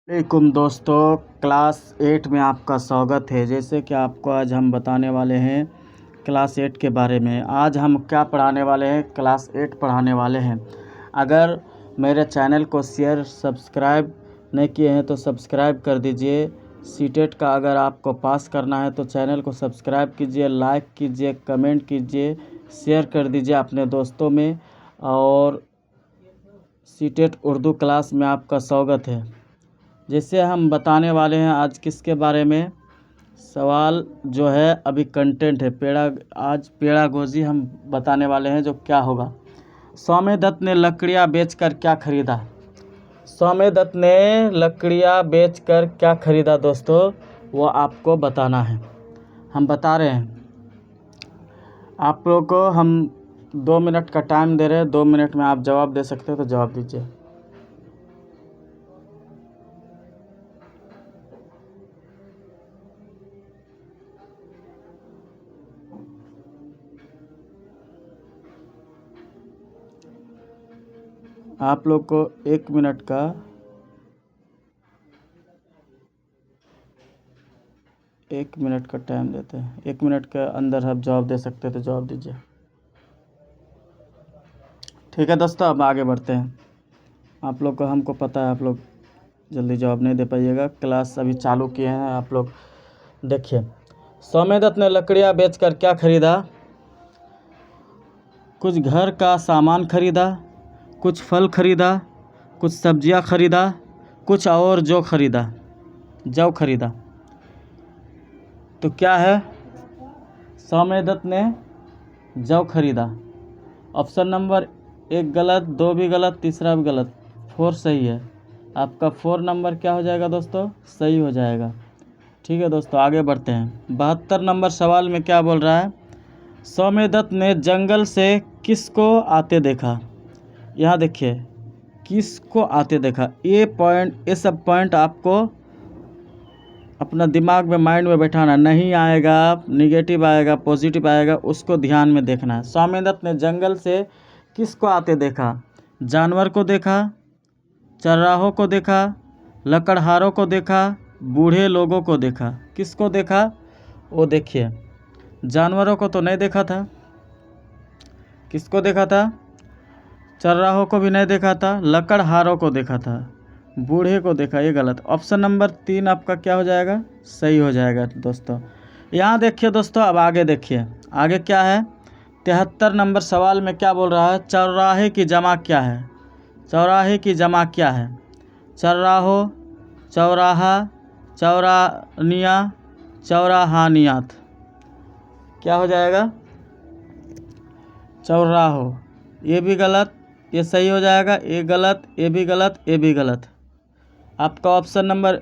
वालेकुम दोस्तों, क्लास 8 में आपका स्वागत है। जैसे कि आपको आज हम बताने वाले हैं क्लास 8 के बारे में। आज हम क्या पढ़ाने वाले हैं, क्लास 8 पढ़ाने वाले हैं। अगर मेरे चैनल को शेयर सब्सक्राइब नहीं किए हैं तो सब्सक्राइब कर दीजिए। सीटेट का अगर आपको पास करना है तो चैनल को सब्सक्राइब कीजिए, लाइक कीजिए, कमेंट कीजिए, शेयर कर दीजिए अपने दोस्तों में। और सीटेट उर्दू क्लास में आपका स्वागत है। जैसे हम बताने वाले हैं आज किसके बारे में, सवाल जो है अभी कंटेंट है आज पेड़ागोजी हम बताने वाले हैं जो क्या होगा। सौम्य दत्त ने लकड़ियाँ बेचकर क्या खरीदा। सौम्य दत्त ने लकड़ियाँ बेचकर क्या खरीदा दोस्तों, वो आपको बताना है। हम बता रहे हैं आप लोगों को। हम 2 मिनट का टाइम दे रहे हैं। 2 मिनट में आप जवाब दे सकते हो तो जवाब दीजिए। आप लोग को 1 मिनट का टाइम देते हैं। 1 मिनट के अंदर आप जवाब दे सकते हैं तो जवाब दीजिए। ठीक है दोस्तों, अब आगे बढ़ते हैं। आप लोग को, हमको पता है आप लोग जल्दी जवाब नहीं दे पाइएगा। क्लास अभी चालू किए हैं आप लोग। देखिए, सौम्य दत्त ने लकड़ियाँ बेचकर क्या खरीदा। कुछ घर का सामान खरीदा, कुछ फल खरीदा, कुछ सब्जियां खरीदा, कुछ और जो खरीदा। तो क्या है, सौम्य दत्त ने जौ खरीदा। ऑप्शन नंबर 1 गलत, 2 भी गलत, तीसरा भी गलत, 4 सही है। आपका 4 नंबर क्या हो जाएगा दोस्तों, सही हो जाएगा। ठीक है दोस्तों, आगे बढ़ते हैं। 72 नंबर सवाल में क्या बोल रहा है, सौम्य दत्त ने जंगल से किसको आते देखा। यहाँ देखिए, किसको आते देखा। ये सब पॉइंट आपको अपना दिमाग में, माइंड में बैठाना। नहीं आएगा निगेटिव आएगा पॉजिटिव आएगा, उसको ध्यान में देखना है। सौम्य दत्त ने जंगल से किसको आते देखा। जानवर को देखा, चर्राहों को देखा, लकड़हारों को देखा, बूढ़े लोगों को देखा। किसको देखा, वो देखिए। जानवरों को तो नहीं देखा था। किसको देखा था, चर्राहों को भी नहीं देखा था, लकड़हारों को देखा था, बूढ़े को देखा। ये गलत। ऑप्शन नंबर 3 आपका क्या हो जाएगा, सही हो जाएगा दोस्तों। यहाँ देखिए दोस्तों, अब आगे देखिए, आगे क्या है। 73 नंबर सवाल में क्या बोल रहा है, चौराहे की जमा क्या है। चौराहे की जमा क्या है। चर्राहो, चौराहा, चौरानिया, चौराहानियात। क्या हो जाएगा, चौराहो। ये भी गलत, ये सही हो जाएगा। ये गलत, ये भी गलत, ये भी गलत। आपका ऑप्शन नंबर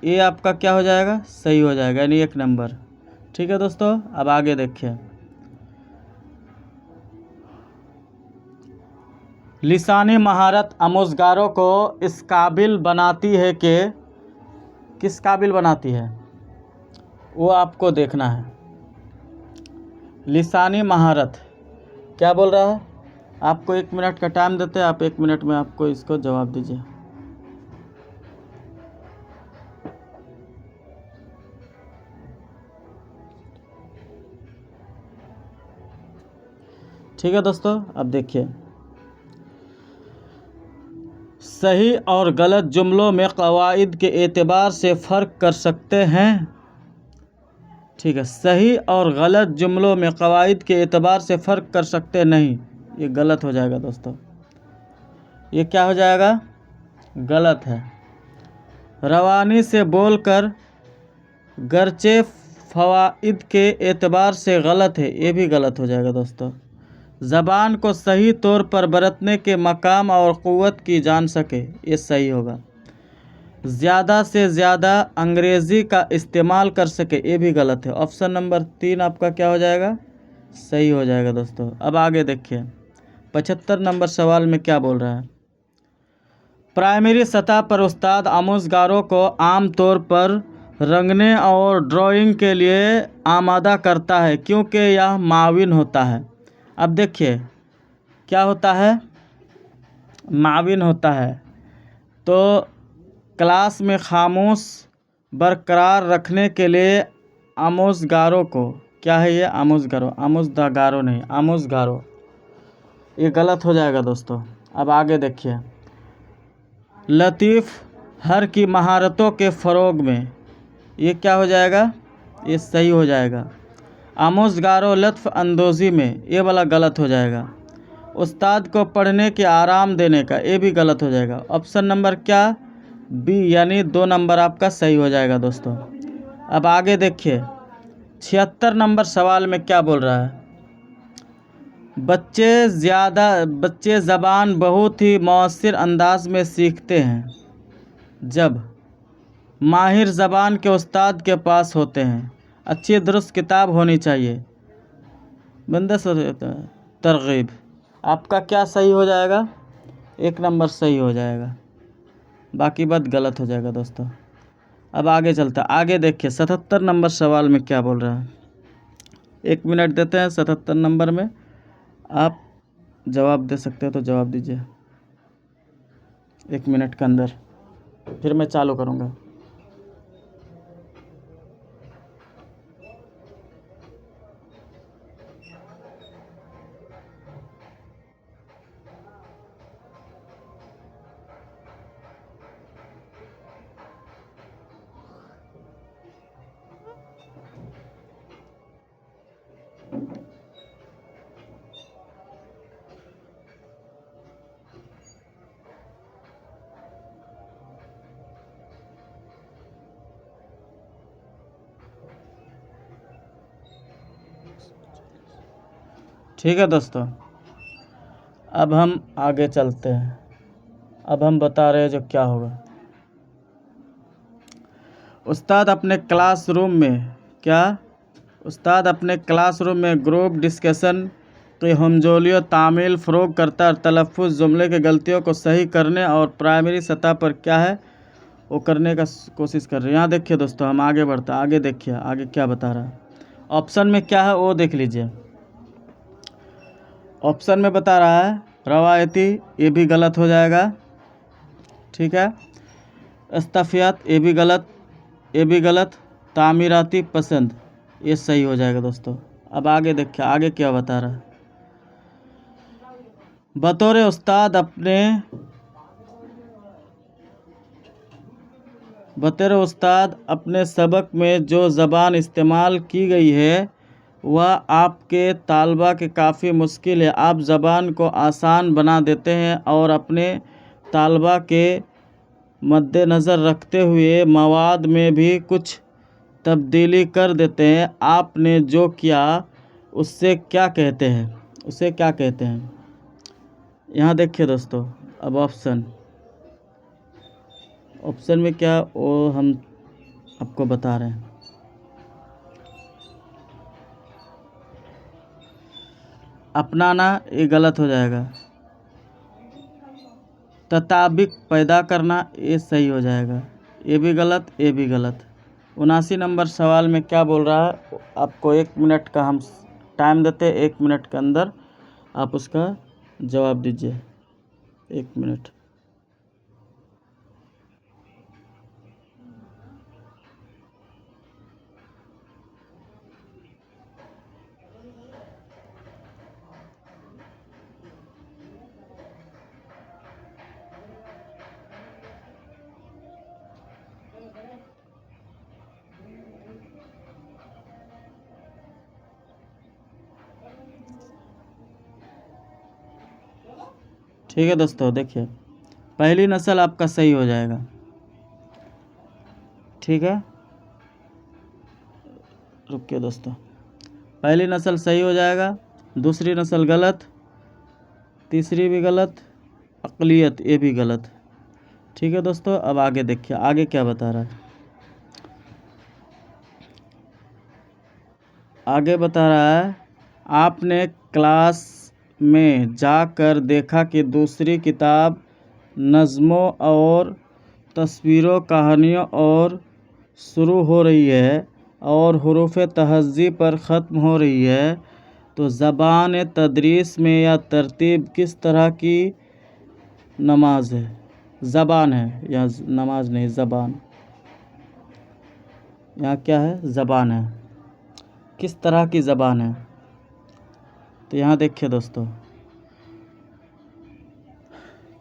ए आपका क्या हो जाएगा, सही हो जाएगा, यानी 1 नंबर। ठीक है दोस्तों, अब आगे देखिए। लिसानी महारत आमोजगारों को इस काबिल बनाती है कि, किस काबिल बनाती है, वो आपको देखना है। लिसानी महारत क्या बोल रहा है। आपको 1 मिनट का टाइम देते हैं। आप 1 मिनट में आपको इसको जवाब दीजिए। ठीक है दोस्तों, अब देखिए, सही और गलत जुमलों में कवाइद के एतबार से फ़र्क कर सकते हैं। ठीक है, सही और गलत जुमलों में कवाइद के एतबार से फ़र्क कर सकते नहीं, ये गलत हो जाएगा दोस्तों। ये क्या हो जाएगा, गलत है। रवानी से बोलकर गरचे फ़वाइद के एतबार से गलत है, ये भी गलत हो जाएगा दोस्तों। ज़बान को सही तौर पर बरतने के मकाम और क़ुव्वत की जान सके, ये सही होगा। ज़्यादा से ज़्यादा अंग्रेज़ी का इस्तेमाल कर सके, ये भी गलत है। ऑप्शन नंबर 3 आपका क्या हो जाएगा, सही हो जाएगा दोस्तों। अब आगे देखिए, 75 नंबर सवाल में क्या बोल रहा है। प्राइमरी सतह पर उस्ताद आमोजगारों को आम तौर पर रंगने और ड्राइंग के लिए आमादा करता है क्योंकि यह माविन होता है। अब देखिए, क्या होता है, माविन होता है। तो क्लास में खामोश बरकरार रखने के लिए आमोजगारों को, क्या है ये आमोजगारों, आमोजगारों नहीं, आमोजगारों, ये गलत हो जाएगा दोस्तों। अब आगे देखिए, लतीफ़ हर की महारतों के फ़रोग में, ये क्या हो जाएगा, ये सही हो जाएगा। आमोजगारों लत्फ़ अंदोज़ी में, ये वाला गलत हो जाएगा। उस्ताद को पढ़ने के आराम देने का, ये भी गलत हो जाएगा। ऑप्शन नंबर क्या, बी, यानी 2 नंबर आपका सही हो जाएगा दोस्तों। अब आगे देखिए, 76 नंबर सवाल में क्या बोल रहा है, बच्चे ज़बान बहुत ही मौसर अंदाज में सीखते हैं जब माहिर ज़बान के उस्ताद के पास होते हैं। अच्छी दुरुस्त किताब होनी चाहिए। बंदस तरगीब, आपका क्या सही हो जाएगा, 1 नंबर सही हो जाएगा, बाकी बात गलत हो जाएगा दोस्तों। अब आगे चलता, आगे देखिए 77 नंबर सवाल में क्या बोल रहा है। 1 मिनट देते हैं, 77 नंबर में आप जवाब दे सकते हो तो जवाब दीजिए 1 मिनट के अंदर, फिर मैं चालू करूँगा। ठीक है दोस्तों, अब हम आगे चलते हैं। अब हम बता रहे हैं जो क्या होगा। उस्ताद अपने क्लासरूम में ग्रुप डिस्कशन की हमजोलियों तामील फ़रोग करता है। तलफ़्फ़ुज़ जुमले के गलतियों को सही करने और प्राइमरी सतह पर क्या है वो करने का कोशिश कर रहे हैं। यहाँ देखिए दोस्तों, हम आगे बढ़ते हैं, आगे देखिए आगे क्या बता रहा है। ऑप्शन में क्या है वो देख लीजिए। ऑप्शन में बता रहा है रवायती, ये भी गलत हो जाएगा, ठीक है। इस्तफ़ियात, ये भी गलत। तामीराती पसंद, ये सही हो जाएगा दोस्तों। अब आगे देखिए आगे क्या बता रहा है। बतौर उस्ताद अपने सबक में जो ज़बान इस्तेमाल की गई है वह आपके तालबा के काफ़ी मुश्किल है। आप ज़बान को आसान बना देते हैं और अपने तालबा के मद्देनज़र रखते हुए मवाद में भी कुछ तब्दीली कर देते हैं। आपने जो किया उसे क्या कहते हैं, यहाँ देखिए दोस्तों। अब ऑप्शन में क्या वो हम आपको बता रहे हैं। अपनाना, ये गलत हो जाएगा। तताबिक पैदा करना, ये सही हो जाएगा। ये भी गलत, ये भी गलत। 79 नंबर सवाल में क्या बोल रहा है, आपको 1 मिनट का हम टाइम देते हैं। 1 मिनट के अंदर आप उसका जवाब दीजिए, 1 मिनट। ठीक है दोस्तों, देखिए पहली नस्ल आपका सही हो जाएगा, ठीक है। रुकिए दोस्तों, पहली नस्ल सही हो जाएगा, दूसरी नस्ल गलत, तीसरी भी गलत, अक़लियत ये भी गलत, ठीक है दोस्तों। अब आगे देखिए आगे क्या बता रहा है। आगे बता रहा है आपने क्लास में जाकर देखा कि दूसरी किताब नज़्मों और तस्वीरों कहानियों और शुरू हो रही है और हुरूफ़ तहज़्ज़ीब पर ख़त्म हो रही है, तो ज़बान तदरीस में या तरतीब किस तरह की नमाज है। ज़बान है, यहाँ नमाज नहीं ज़बान, यहाँ क्या है ज़बान है। किस तरह की ज़बान है, तो यहाँ देखिए दोस्तों,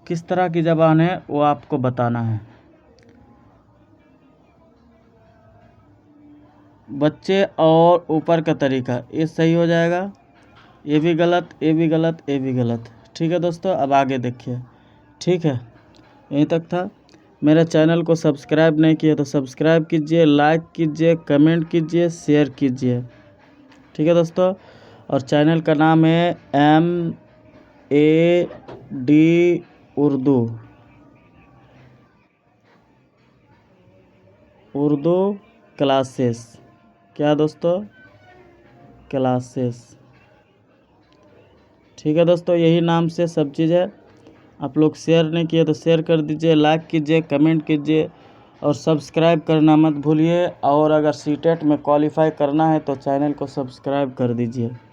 किस तरह की ज़बान है वो आपको बताना है। बच्चे और ऊपर का तरीका, ये सही हो जाएगा, ये भी गलत, ये भी गलत, ये भी गलत। ठीक है दोस्तों, अब आगे देखिए। ठीक है, यहीं तक था। मेरे चैनल को सब्सक्राइब नहीं किया तो सब्सक्राइब कीजिए, लाइक कीजिए, कमेंट कीजिए, शेयर कीजिए। ठीक है दोस्तों, और चैनल का नाम है MAD उर्दू क्लासेस। क्या दोस्तों, क्लासेस। ठीक है दोस्तों, यही नाम से सब चीज़ है। आप लोग शेयर नहीं किए तो शेयर कर दीजिए, लाइक कीजिए, कमेंट कीजिए और सब्सक्राइब करना मत भूलिए। और अगर सीटेट में क्वालिफाई करना है तो चैनल को सब्सक्राइब कर दीजिए।